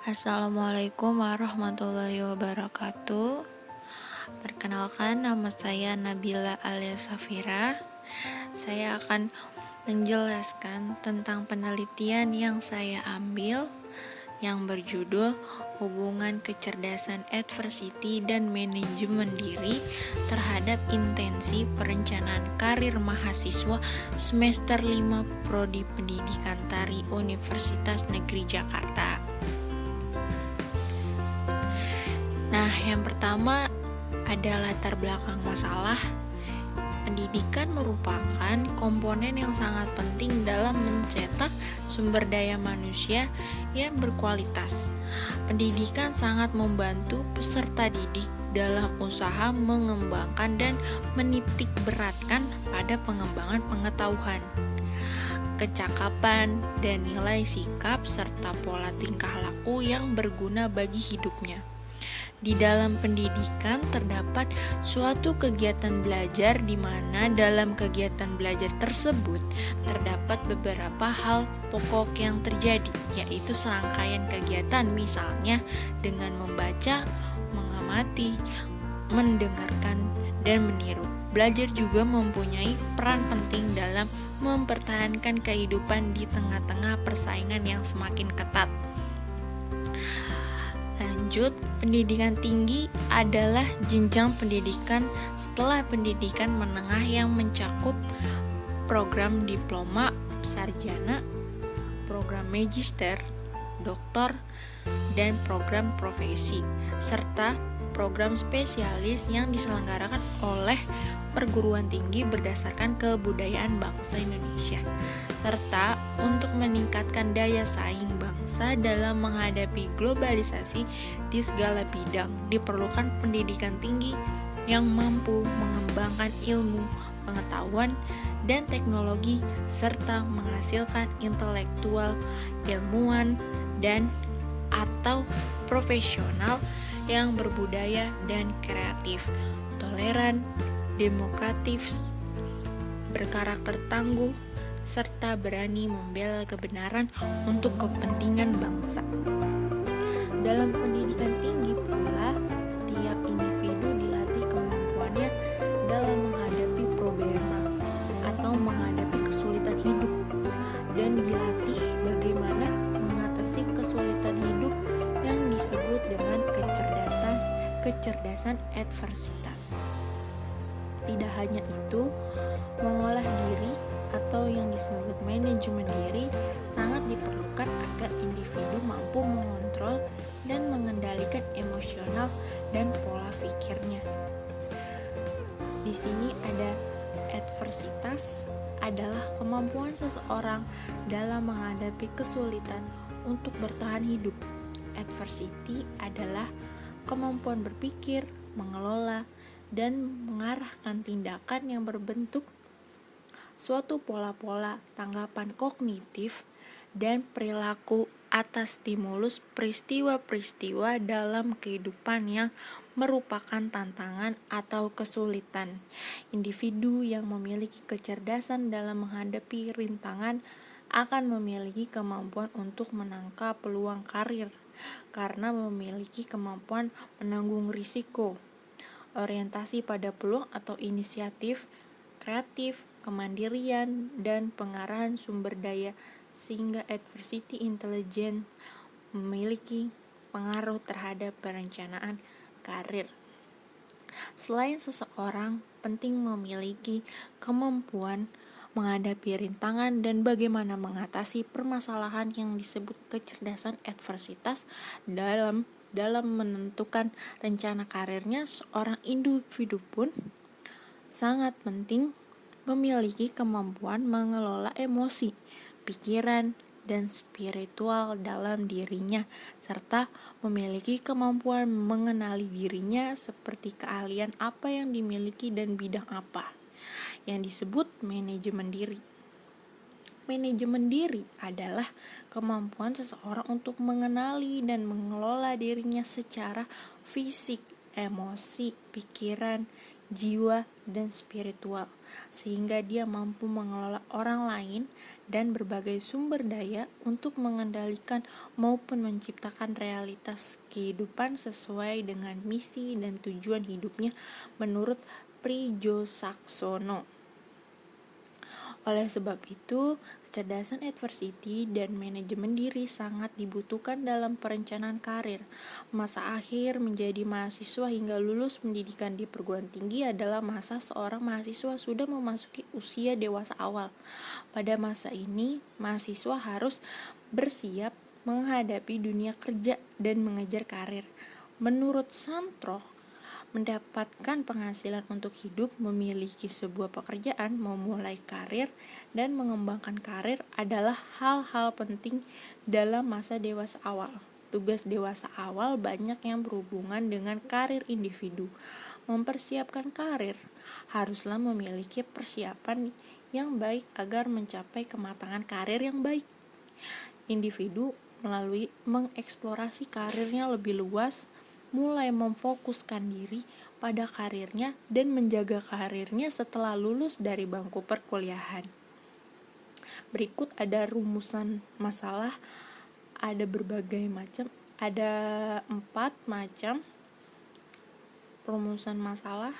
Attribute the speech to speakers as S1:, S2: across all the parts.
S1: Assalamualaikum warahmatullahi wabarakatuh. Perkenalkan, nama saya Nabila alias Safira. Saya akan menjelaskan tentang penelitian yang saya ambil yang berjudul Hubungan Kecerdasan Adversity dan Manajemen Diri terhadap Intensi Perencanaan Karir Mahasiswa Semester 5 Prodi Pendidikan Tari Universitas Negeri Jakarta. Nah, yang pertama ada latar belakang masalah. Pendidikan merupakan komponen yang sangat penting dalam mencetak sumber daya manusia yang berkualitas. Pendidikan sangat membantu peserta didik dalam usaha mengembangkan dan menitik beratkan pada pengembangan pengetahuan, kecakapan, dan nilai sikap serta pola tingkah laku yang berguna bagi hidupnya. Di dalam pendidikan terdapat suatu kegiatan belajar di mana dalam kegiatan belajar tersebut terdapat beberapa hal pokok yang terjadi, yaitu serangkaian kegiatan misalnya dengan membaca, mengamati, mendengarkan, dan meniru. Belajar juga mempunyai peran penting dalam mempertahankan kehidupan di tengah-tengah persaingan yang semakin ketat. Lanjut, pendidikan tinggi adalah jenjang pendidikan setelah pendidikan menengah yang mencakup program diploma, sarjana, program magister, doktor, dan program profesi, serta program spesialis yang diselenggarakan oleh perguruan tinggi berdasarkan kebudayaan bangsa Indonesia, serta untuk meningkatkan daya saing bangsa dalam menghadapi globalisasi di segala bidang diperlukan pendidikan tinggi yang mampu mengembangkan ilmu, pengetahuan, dan teknologi serta menghasilkan intelektual, ilmuwan, dan atau profesional yang berbudaya dan kreatif, toleran, demokratif, berkarakter tangguh, serta berani membela kebenaran untuk kepentingan bangsa. Dalam pendidikan tinggi pula, setiap individu dilatih kemampuannya dalam menghadapi problema atau menghadapi kesulitan hidup, dan dilatih bagaimana mengatasi kesulitan hidup yang disebut dengan kecerdasan adversitas. Tidak hanya itu, mengolah diri atau yang disebut manajemen diri sangat diperlukan agar individu mampu mengontrol dan mengendalikan emosional dan pola pikirnya. Di sini ada adversitas adalah kemampuan seseorang dalam menghadapi kesulitan untuk bertahan hidup. Adversity adalah kemampuan berpikir, mengelola, dan mengarahkan tindakan yang berbentuk suatu pola-pola tanggapan kognitif dan perilaku atas stimulus peristiwa-peristiwa dalam kehidupan yang merupakan tantangan atau kesulitan. Individu yang memiliki kecerdasan dalam menghadapi rintangan akan memiliki kemampuan untuk menangkap peluang karir karena memiliki kemampuan menanggung risiko, orientasi pada peluang atau inisiatif, kreatif, kemandirian, dan pengarahan sumber daya, sehingga adversity intelligence memiliki pengaruh terhadap perencanaan karir. Selain seseorang penting memiliki kemampuan menghadapi rintangan dan bagaimana mengatasi permasalahan yang disebut kecerdasan adversitas dalam menentukan rencana karirnya, seorang individu pun sangat penting memiliki kemampuan mengelola emosi, pikiran, dan spiritual dalam dirinya, serta memiliki kemampuan mengenali dirinya seperti keahlian apa yang dimiliki dan bidang apa, yang disebut manajemen diri. Manajemen diri adalah kemampuan seseorang untuk mengenali dan mengelola dirinya secara fisik, emosi, pikiran, jiwa, dan spiritual, sehingga dia mampu mengelola orang lain dan berbagai sumber daya untuk mengendalikan maupun menciptakan realitas kehidupan sesuai dengan misi dan tujuan hidupnya menurut Prijosakshono. Oleh sebab itu, kecerdasan adversity dan manajemen diri sangat dibutuhkan dalam perencanaan karir. Masa akhir menjadi mahasiswa hingga lulus pendidikan di perguruan tinggi adalah masa seorang mahasiswa sudah memasuki usia dewasa awal. Pada masa ini, mahasiswa harus bersiap menghadapi dunia kerja dan mengejar karir. Menurut Santrok, mendapatkan penghasilan untuk hidup, memiliki sebuah pekerjaan, memulai karir, dan mengembangkan karir adalah hal-hal penting dalam masa dewasa awal. Tugas dewasa awal banyak yang berhubungan dengan karir individu. Mempersiapkan karir haruslah memiliki persiapan yang baik agar mencapai kematangan karir yang baik. Individu melalui mengeksplorasi karirnya lebih luas, mulai memfokuskan diri pada karirnya dan menjaga karirnya setelah lulus dari bangku perkuliahan. Berikut ada rumusan masalah, ada berbagai macam, ada 4 macam rumusan masalah.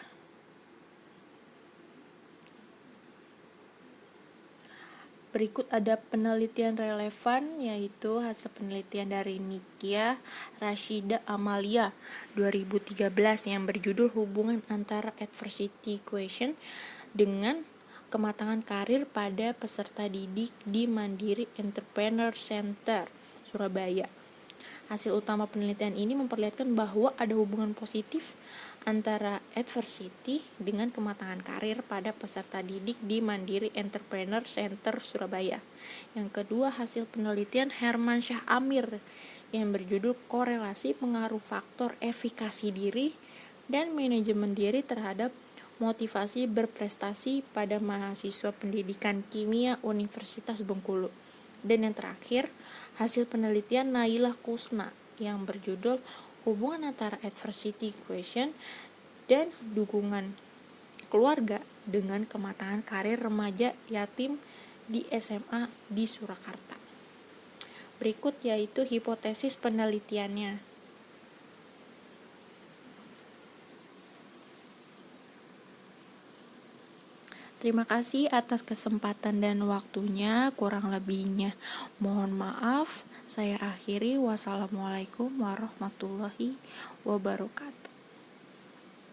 S1: Berikut ada penelitian relevan, yaitu hasil penelitian dari Nikia Rashida Amalia 2013 yang berjudul hubungan antara adversity quotient dengan kematangan karir pada peserta didik di Mandiri Entrepreneur Center, Surabaya. Hasil utama penelitian ini memperlihatkan bahwa ada hubungan positif antara adversity dengan kematangan karir pada peserta didik di Mandiri Entrepreneur Center Surabaya. Yang kedua, hasil penelitian Herman Syah Amir yang berjudul korelasi pengaruh faktor efikasi diri dan manajemen diri terhadap motivasi berprestasi pada mahasiswa pendidikan kimia Universitas Bengkulu. Dan yang terakhir, hasil penelitian Nailah Kusna yang berjudul hubungan antara adversity quotient dan dukungan keluarga dengan kematangan karir remaja yatim di SMA di Surakarta. Berikut yaitu hipotesis penelitiannya. Terima kasih atas kesempatan dan waktunya, kurang lebihnya mohon maaf. Saya akhiri, wassalamualaikum warahmatullahi wabarakatuh.